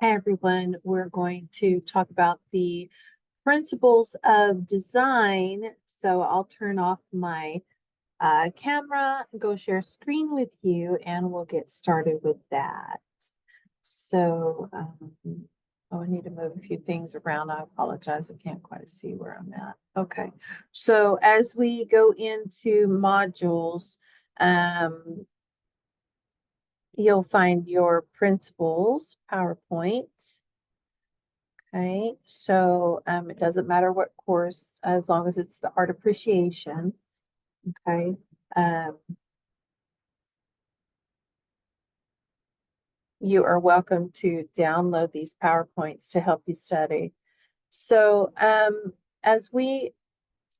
Hi, everyone. We're going to talk about the principles of design. So I'll turn off my camera, go share screen with you, and we'll get started with that. So, oh, I need to move a few things around. I apologize. I can't quite see where I'm at. Okay. So as we go into modules, you'll find your principles, PowerPoint. Okay, so it doesn't matter what course, as long as it's the art appreciation. Okay, you are welcome to download these PowerPoints to help you study. So as we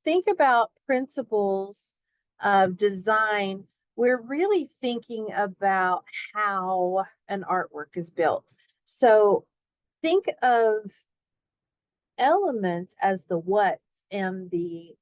think about principles of design, we're really thinking about how an artwork is built. So think of elements as the what's and the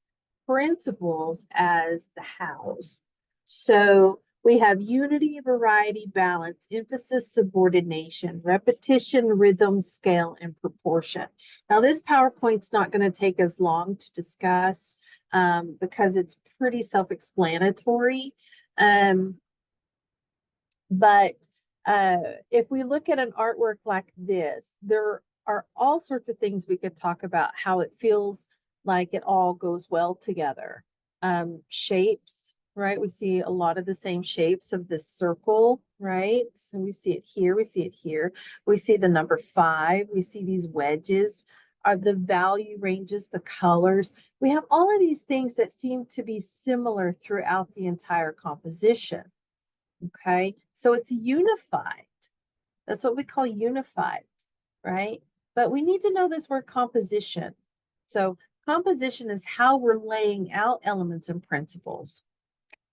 principles as the hows. So we have unity, variety, balance, emphasis, subordination, repetition, rhythm, scale, and proportion. Now, this PowerPoint's not going to take as long to discuss because it's pretty self-explanatory. But if we look at an artwork like this, there are all sorts of things we could talk about, how it feels like it all goes well together. Shapes, right? We see a lot of the same shapes of this circle, right? So we see it here, we see it here. We see the number 5, we see these wedges, are the value ranges, the colors. We have all of these things that seem to be similar throughout the entire composition. Okay, so it's unified. That's what we call unified, right? But we need to know this word composition. So composition is how we're laying out elements and principles.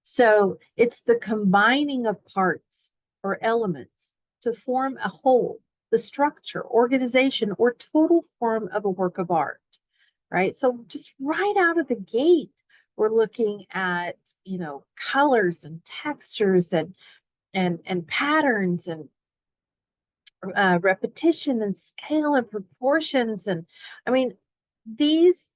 So it's the combining of parts or elements to form a whole, the structure, organization, or total form of a work of art, right? So just right out of the gate, we're looking at, colors and textures and patterns and repetition and scale and proportions. And I mean, these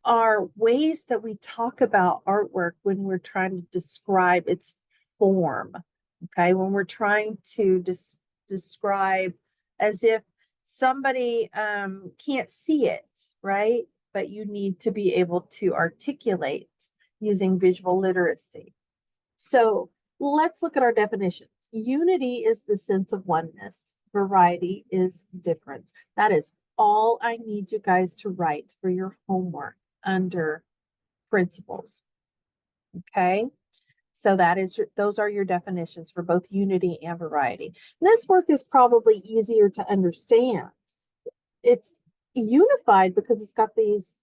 are ways that we talk about artwork when we're trying to describe its form. Okay, when we're trying to describe as if somebody can't see it, right? But you need to be able to articulate using visual literacy. So let's look at our definitions. Unity is the sense of oneness. Variety is difference. That is all I need you guys to write for your homework under principles. Okay. So those are your definitions for both unity and variety. This work is probably easier to understand. It's unified because it's got these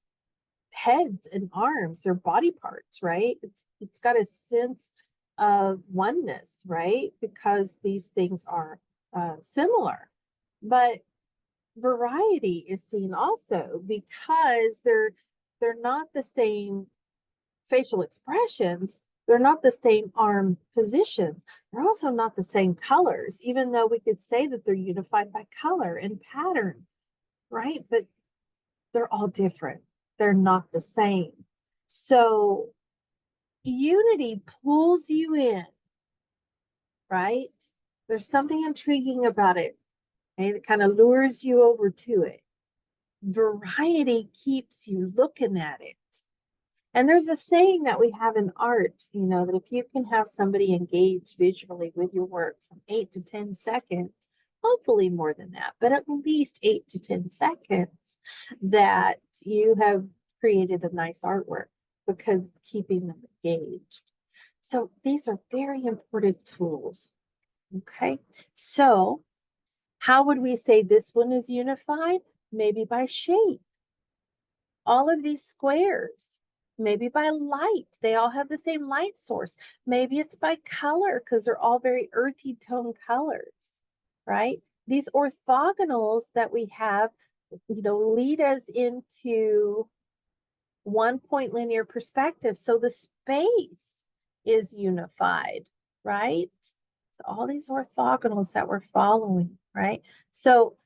heads and arms, they're body parts, right? It's got a sense of oneness, right? Because these things are similar. But variety is seen also because they're not the same facial expressions, they're not the same arm positions, they're also not the same colors, even though we could say that they're unified by color and pattern, right? But they're all different. They're not the same. So unity pulls you in, right? There's something intriguing about it. Okay? It kind of lures you over to it. Variety keeps you looking at it. And there's a saying that we have in art, that if you can have somebody engage visually with your work from 8 to 10 seconds, hopefully more than that, but at least 8 to 10 seconds, that you have created a nice artwork because keeping them engaged. So these are very important tools. Okay, so how would we say this one is unified? Maybe by shape. All of these squares, maybe by light. They all have the same light source. Maybe it's by color because they're all very earthy tone colors, right? These orthogonals that we have, lead us into one point linear perspective. So the space is unified, right? So all these orthogonals that we're following, right? So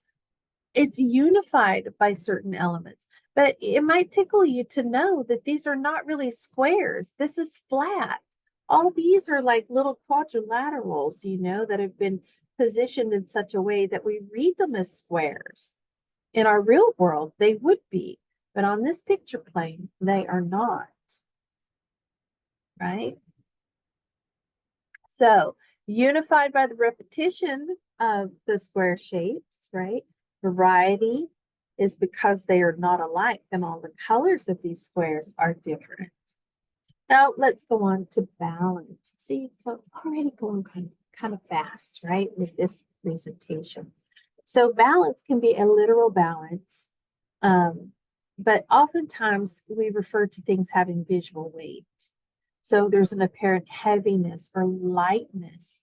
It's unified by certain elements. But it might tickle you to know that these are not really squares. This is flat. All these are like little quadrilaterals, that have been positioned in such a way that we read them as squares. In our real world, they would be, but on this picture plane, they are not, right? So unified by the repetition of the square shapes, right? Variety is because they are not alike and all the colors of these squares are different. Now let's go on to balance. See, so it's already going kind of fast, right, with this presentation. So balance can be a literal balance, but oftentimes we refer to things having visual weight. So there's an apparent heaviness or lightness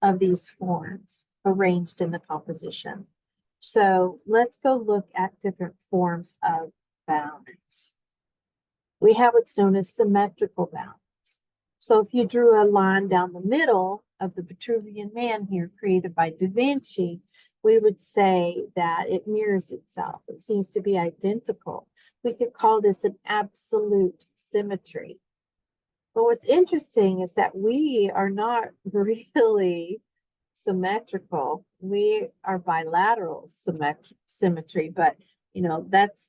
of these forms arranged in the composition. So let's go look at different forms of balance. We have what's known as symmetrical balance. So if you drew a line down the middle of the Vitruvian Man here created by Da Vinci, we would say that it mirrors itself. It seems to be identical. We could call this an absolute symmetry. But what's interesting is that we are not really symmetrical. We are bilateral symmetry, but that's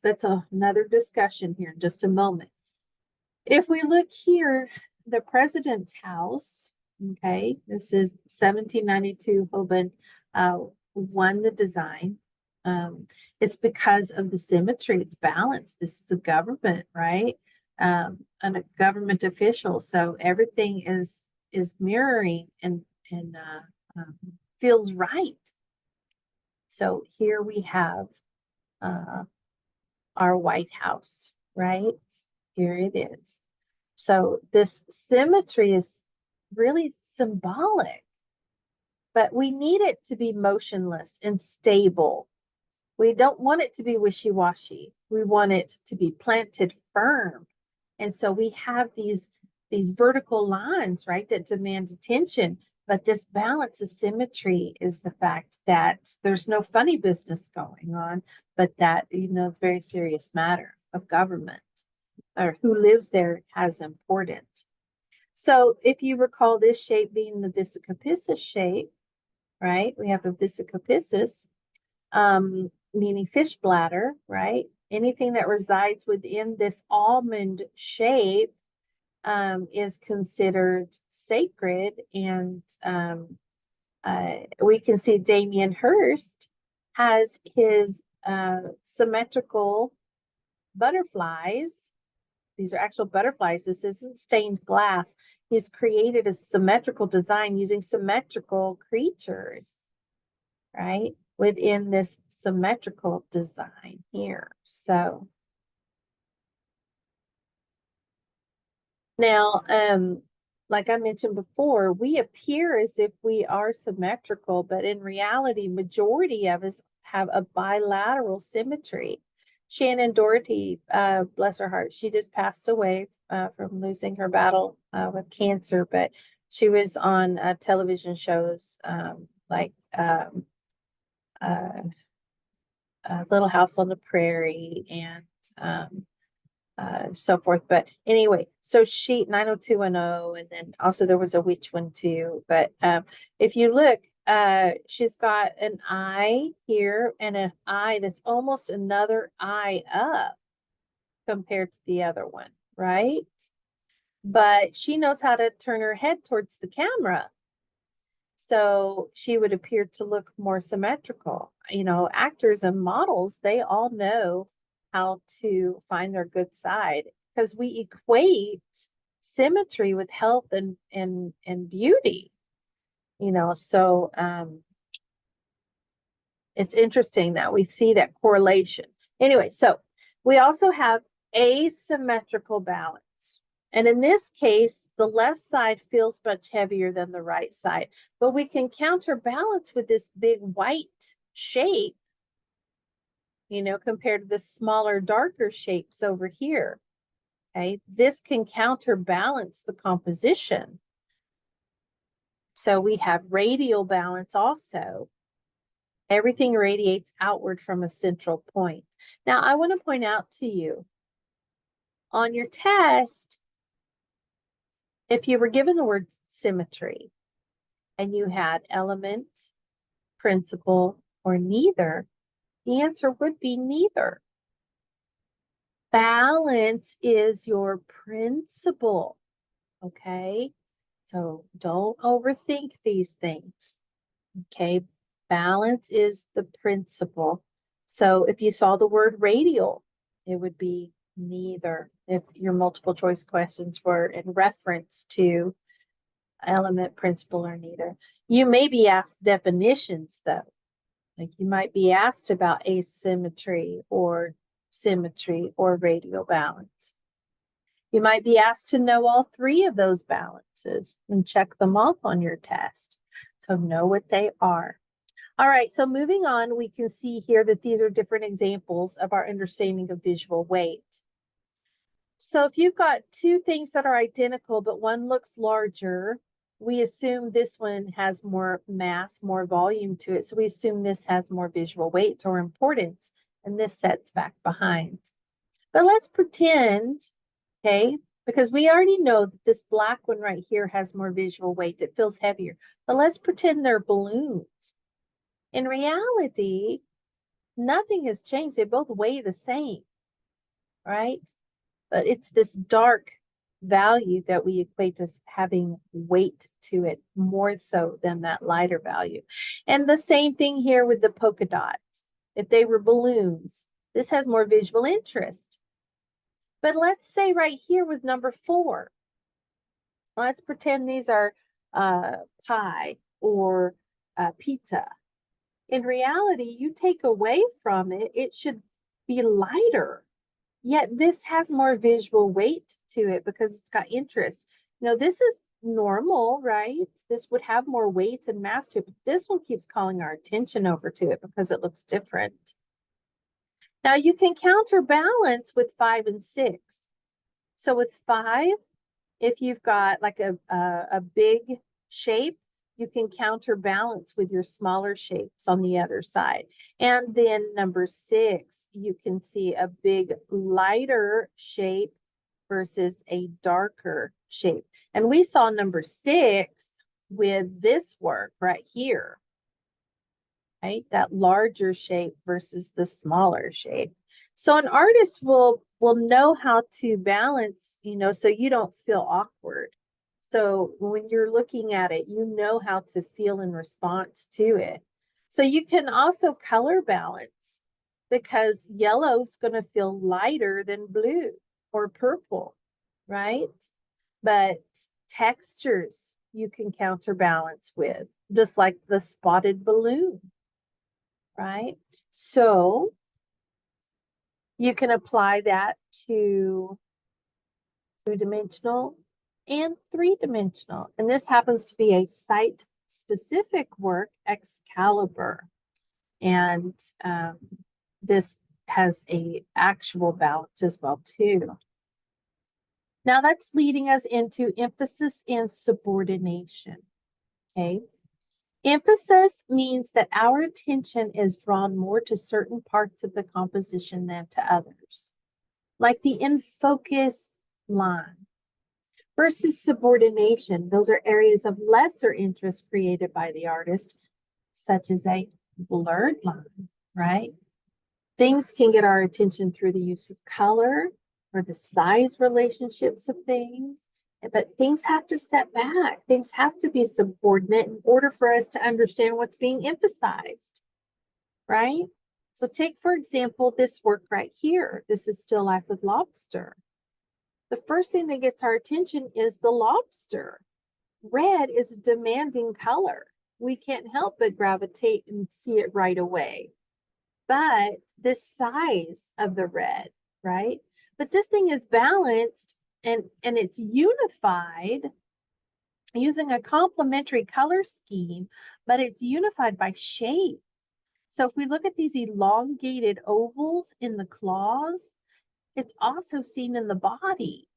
another discussion here in just a moment. If we look here, the president's house, okay, this is 1792, Hoban won the design. It's because of the symmetry, it's balanced. This is the government, right? And a government official, so everything is mirroring and feels right. So here we have our White House, right? Here it is. So this symmetry is really symbolic, but we need it to be motionless and stable. We don't want it to be wishy-washy. We want it to be planted firm. And so we have these vertical lines, right, that demand attention. But this balance of symmetry is the fact that there's no funny business going on, but that, it's a very serious matter of government, or who lives there has importance. So if you recall this shape being the Vesicapissus shape, right, we have a Vesicapissus, meaning fish bladder, right? Anything that resides within this almond shape is considered sacred. And we can see Damien Hirst has his symmetrical butterflies. These are actual butterflies. This isn't stained glass. He's created a symmetrical design using symmetrical creatures, right, within this symmetrical design here. So now, like I mentioned before, we appear as if we are symmetrical, but in reality, majority of us have a bilateral symmetry. Shannon Doherty, bless her heart, she just passed away from losing her battle with cancer, but she was on television shows like Little House on the Prairie and so forth. But anyway, so she 90210, and then also there was a witch one too. But if you look, she's got an eye here and an eye that's almost another eye up compared to the other one, right? But she knows how to turn her head towards the camera. So she would appear to look more symmetrical. Actors and models, they all know how to find their good side because we equate symmetry with health and beauty. So it's interesting that we see that correlation. Anyway, so we also have asymmetrical balance. And in this case, the left side feels much heavier than the right side, but we can counterbalance with this big white shape, compared to the smaller, darker shapes over here. Okay, this can counterbalance the composition. So we have radial balance also. Everything radiates outward from a central point. Now, I want to point out to you, on your test, if you were given the word symmetry and you had element, principle, or neither, the answer would be neither. Balance is your principle, okay? So don't overthink these things, okay? Balance is the principle. So if you saw the word radial, it would be neither if your multiple choice questions were in reference to element, principle, or neither. You may be asked definitions though. Like you might be asked about asymmetry or symmetry or radial balance. You might be asked to know all three of those balances and check them off on your test. So know what they are. All right, so moving on, we can see here that these are different examples of our understanding of visual weight. So if you've got two things that are identical, but one looks larger, we assume this one has more mass, more volume to it. So we assume this has more visual weight or importance, and this sets back behind. But let's pretend, okay, because we already know that this black one right here has more visual weight. It feels heavier. But let's pretend they're balloons. In reality, nothing has changed. They both weigh the same, right? But it's this dark value that we equate as having weight to it more so than that lighter value. And the same thing here with the polka dots. If they were balloons, this has more visual interest. But let's say right here with number 4, let's pretend these are pie or pizza. In reality, you take away from it, it should be lighter. Yet this has more visual weight to it because it's got interest. You know, this is normal, right? This would have more weight and mass to it, but this one keeps calling our attention over to it because it looks different. Now you can counterbalance with 5 and 6. So with 5, if you've got like a big shape, you can counterbalance with your smaller shapes on the other side. And then number 6, you can see a big lighter shape versus a darker shape. And we saw number 6 with this work right here, right? That larger shape versus the smaller shape. So an artist will know how to balance, you know, so you don't feel awkward. So when you're looking at it, you know how to feel in response to it. So you can also color balance because yellow is going to feel lighter than blue or purple, right? But textures you can counterbalance with, just like the spotted balloon, right? So you can apply that to 2-dimensional and 3-dimensional. And this happens to be a site-specific work, Excalibur. And this has a actual balance as well too. Now that's leading us into emphasis and subordination, okay? Emphasis means that our attention is drawn more to certain parts of the composition than to others, like the in focus line. Versus subordination, those are areas of lesser interest created by the artist, such as a blurred line, right? Things can get our attention through the use of color or the size relationships of things, but things have to step back. Things have to be subordinate in order for us to understand what's being emphasized, right? So take, for example, this work right here. This is Still Life with Lobster. The first thing that gets our attention is the lobster. Red is a demanding color. We can't help but gravitate and see it right away. But the size of the red, right? But this thing is balanced and it's unified using a complementary color scheme, but it's unified by shape. So if we look at these elongated ovals in the claws, it's also seen in the body.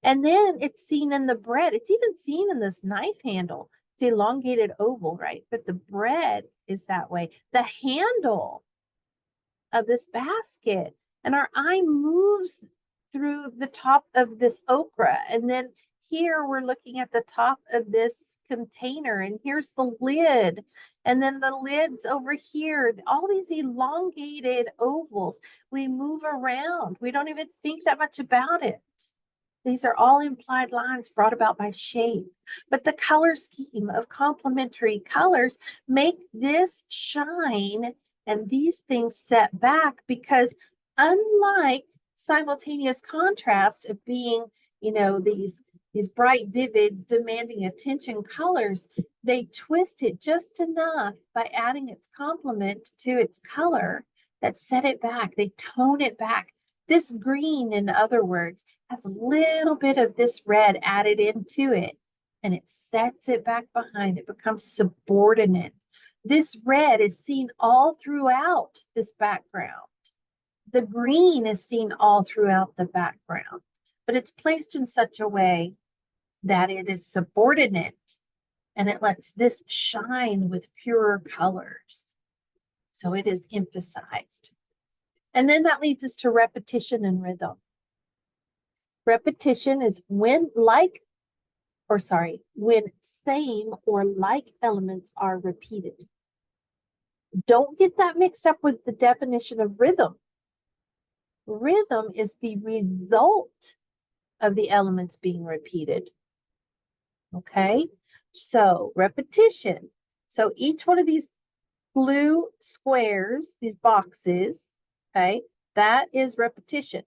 And then it's seen in the bread. It's even seen in this knife handle. It's elongated oval, right? But the bread is that way. The handle of this basket, and our eye moves through the top of this okra. And then here we're looking at the top of this container, and here's the lid. And then the lid's over here, all these elongated ovals. We move around. We don't even think that much about it. These are all implied lines brought about by shape. But the color scheme of complementary colors make this shine and these things set back, because unlike simultaneous contrast of being, these bright, vivid, demanding attention colors, they twist it just enough by adding its complement to its color that set it back. They tone it back. This green, in other words, has a little bit of this red added into it, and it sets it back behind. It becomes subordinate. This red is seen all throughout this background. The green is seen all throughout the background, but it's placed in such a way that it is subordinate, and it lets this shine with purer colors. So it is emphasized. And then that leads us to repetition and rhythm. Repetition is when same or like elements are repeated. Don't get that mixed up with the definition of rhythm. Rhythm is the result of the elements being repeated. Okay, so repetition. So each one of these blue squares, these boxes, okay, that is repetition.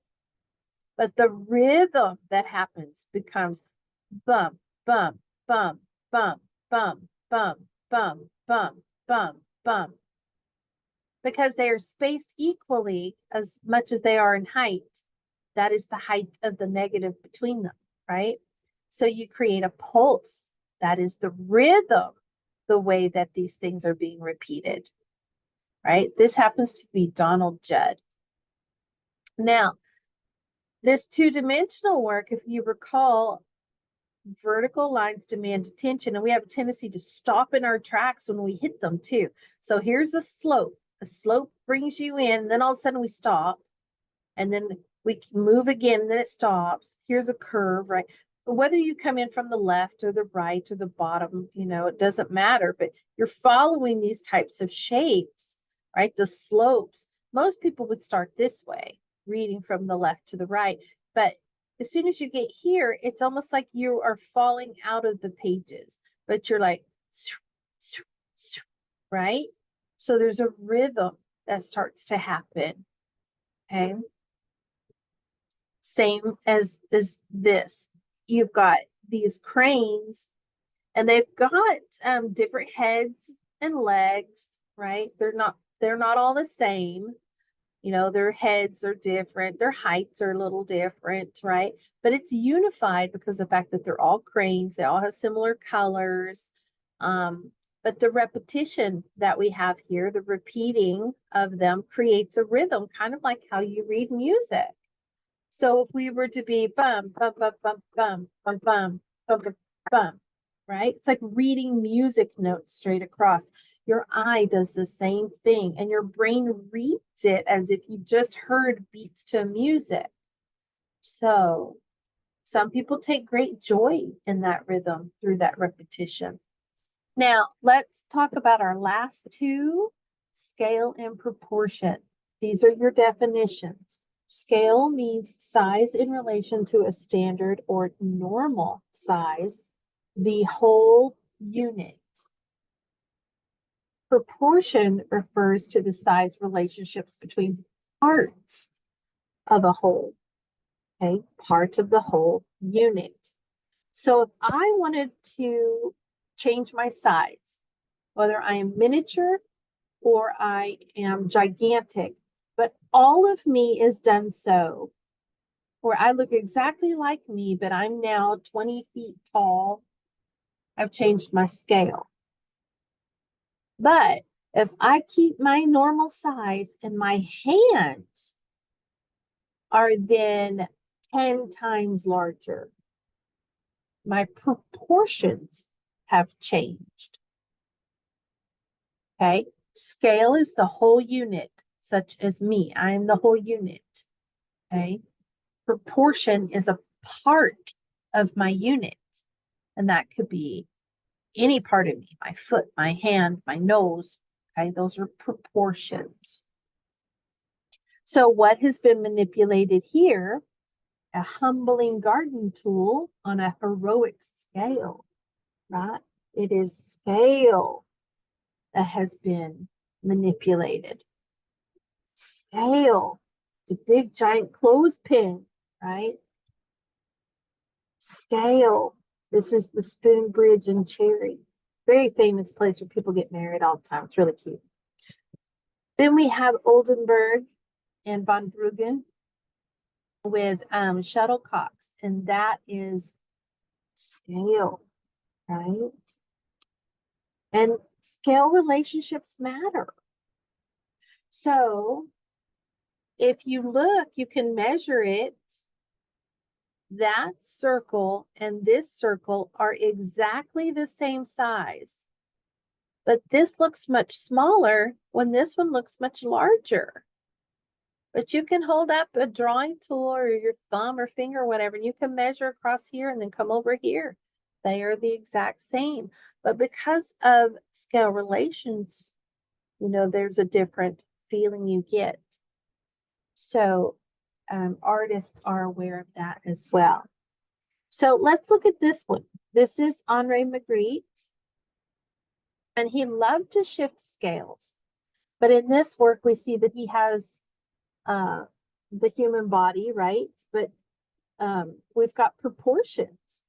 But the rhythm that happens becomes bum, bum, bum, bum, bum, bum, bum, bum, bum, bum. Because they are spaced equally as much as they are in height. That is the height of the negative between them, right? So you create a pulse. That is the rhythm, the way that these things are being repeated, right? This happens to be Donald Judd. Now, this two-dimensional work, if you recall, vertical lines demand attention, and we have a tendency to stop in our tracks when we hit them too. So here's a slope. A slope brings you in, then all of a sudden we stop, and then we move again, and then it stops. Here's a curve, right? Whether you come in from the left or the right or the bottom, it doesn't matter, but you're following these types of shapes, right? The slopes. Most people would start this way, reading from the left to the right, but as soon as you get here, it's almost like you are falling out of the pages, but you're like, right? So there's a rhythm that starts to happen, okay? Same as this. You've got these cranes, and they've got different heads and legs, right? They're not all the same. Their heads are different, their heights are a little different, right? But it's unified because of the fact that they're all cranes, they all have similar colors. But the repetition that we have here, the repeating of them, creates a rhythm, kind of like how you read music. So if we were to be bum, bum, bum, bum, bum, bum, bum, bum, bum, bum, right? It's like reading music notes straight across. Your eye does the same thing, and your brain reads it as if you just heard beats to music. So some people take great joy in that rhythm through that repetition. Now, let's talk about our last two, scale and proportion. These are your definitions. Scale means size in relation to a standard or normal size, the whole unit. Proportion refers to the size relationships between parts of a whole, okay? Part of the whole unit. So if I wanted to change my size, whether I am miniature or I am gigantic, but all of me is done so, or I look exactly like me, but I'm now 20 feet tall, I've changed my scale. But if I keep my normal size and my hands are then 10 times larger, my proportions have changed. Okay, scale is the whole unit, such as me. I am the whole unit. Okay, proportion is a part of my unit, and that could be any part of me, my foot, my hand, my nose. Okay, those are proportions. So what has been manipulated here? A humbling garden tool on a heroic scale, right? It is scale that has been manipulated. Scale. It's a big giant clothespin, right? Scale. This is the Spoon Bridge in Cherry. Very famous place where people get married all the time. It's really cute. Then we have Oldenburg and von Bruggen with shuttlecocks, and that is scale, right? And scale relationships matter. So if you look, you can measure it. That circle and this circle are exactly the same size. But this looks much smaller when this one looks much larger. But you can hold up a drawing tool or your thumb or finger or whatever, and you can measure across here and then come over here. They are the exact same. But because of scale relations, you know, there's a different feeling you get. So artists are aware of that as well. So let's look at this one. This is Henri Magritte, and he loved to shift scales. But in this work, we see that he has the human body, right? But we've got proportions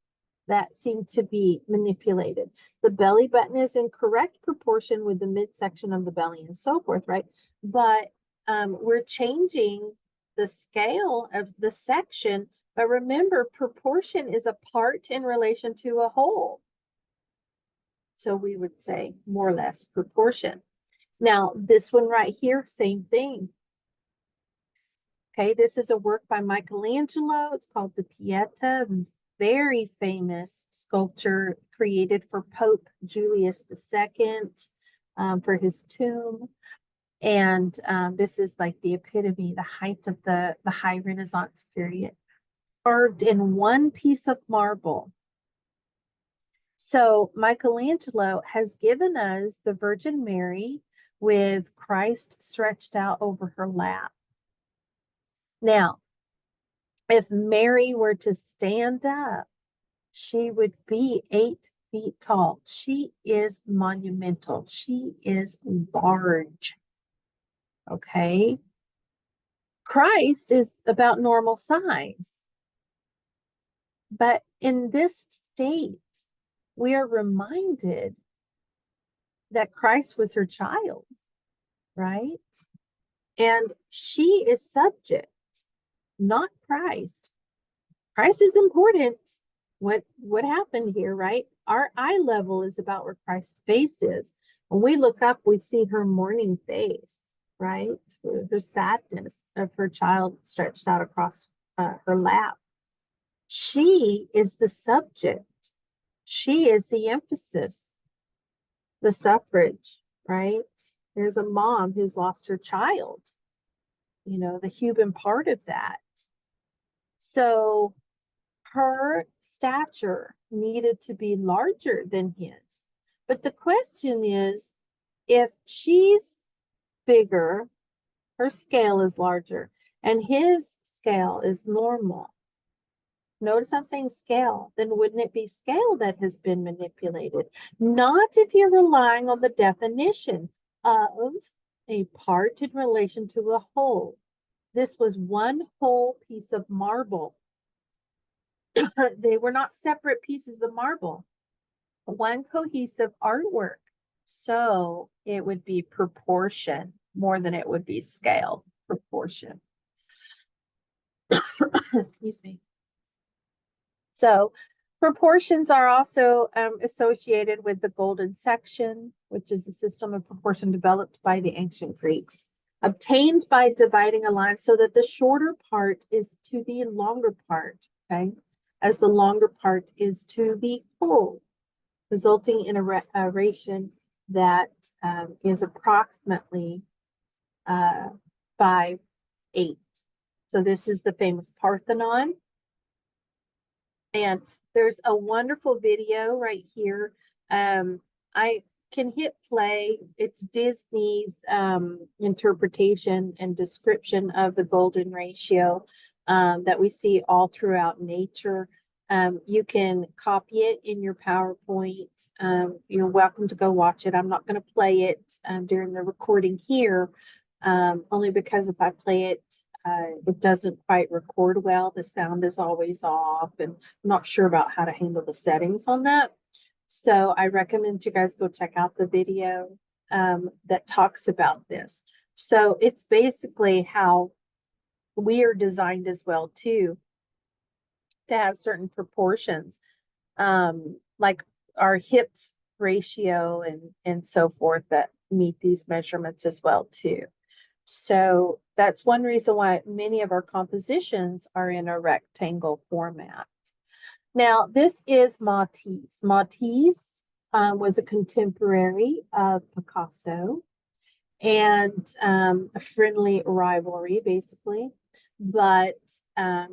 that seem to be manipulated. The belly button is in correct proportion with the midsection of the belly and so forth, right? But we're changing the scale of the section. But remember, proportion is a part in relation to a whole. So we would say more or less proportion. Now, this one right here, same thing. Okay, this is a work by Michelangelo. It's called the Pieta, very famous sculpture created for Pope Julius II for his tomb. And this is like the epitome, the height of the High Renaissance period, carved in one piece of marble. So Michelangelo has given us the Virgin Mary with Christ stretched out over her lap. Now, if Mary were to stand up, she would be 8 feet tall. She is monumental. She is large. Okay. Christ is about normal size. But in this state, we are reminded that Christ was her child, right? And she is subject, not Christ. Christ is important. What happened here, right? Our eye level is about where Christ's face is. When we look up, we see her mourning face, right? Her sadness of her child stretched out across her lap. She is the subject. She is the emphasis. The suffrage, right? There's a mom who's lost her child, you know, the human part of that. So her stature needed to be larger than his. But the question is, if she's bigger, her scale is larger, and his scale is normal. Notice I'm saying scale, then wouldn't it be scale that has been manipulated? Not if you're relying on the definition of a part in relation to a whole. This was one whole piece of marble. They were not separate pieces of marble, one cohesive artwork. So it would be proportion more than it would be scale, proportion. Excuse me. So proportions are also associated with the golden section, which is a system of proportion developed by the ancient Greeks, obtained by dividing a line so that the shorter part is to the longer part, okay, as the longer part is to the whole. resulting in a ration that is approximately 5:8. So this is the famous Parthenon. And there's a wonderful video right here. I can hit play. It's Disney's interpretation and description of the golden ratio that we see all throughout nature. You can copy it in your PowerPoint. You're welcome to go watch it. I'm not going to play it during the recording here, only because if I play it, it doesn't quite record well. The sound is always off, and I'm not sure about how to handle the settings on that. So I recommend you guys go check out the video that talks about this. So it's basically how we are designed as well too, to have certain proportions, like our hips ratio and so forth that meet these measurements as well too. So that's one reason why many of our compositions are in a rectangle format. Now, this is Matisse. Matisse was a contemporary of Picasso and a friendly rivalry, basically. But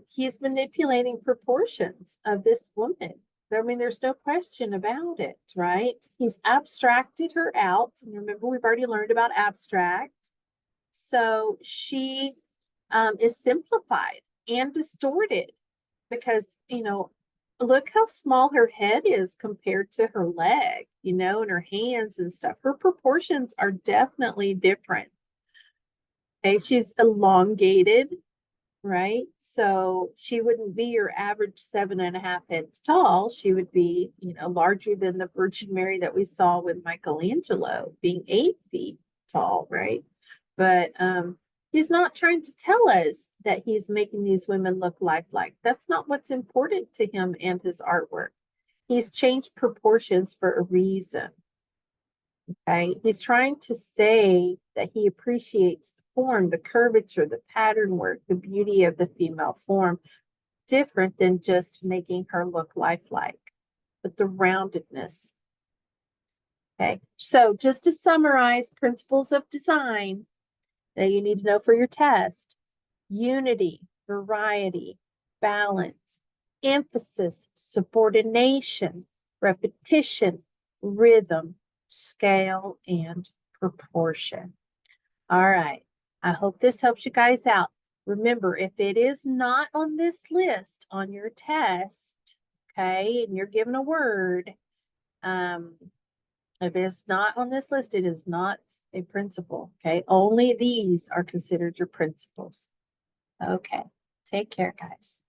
he's manipulating proportions of this woman. I mean, there's no question about it, right? He's abstracted her out. And remember, we've already learned about abstract. So she is simplified and distorted because, look how small her head is compared to her leg, and her hands and stuff. Her proportions are definitely different. Okay, she's elongated, right? So she wouldn't be your average 7.5 heads tall. She would be, larger than the Virgin Mary that we saw with Michelangelo being 8 feet tall, right? But he's not trying to tell us that he's making these women look lifelike. That's not what's important to him and his artwork. He's changed proportions for a reason. Okay, he's trying to say that he appreciates the form, the curvature, the pattern work, the beauty of the female form, different than just making her look lifelike, but the roundedness. Okay, so just to summarize principles of design that you need to know for your test: unity, variety, balance, emphasis, subordination, repetition, rhythm, scale, and proportion. All right. I hope this helps you guys out. Remember, if it is not on this list on your test, okay, and you're given a word, if it's not on this list, it is not a principle, okay? Only these are considered your principles. Okay. Take care, guys.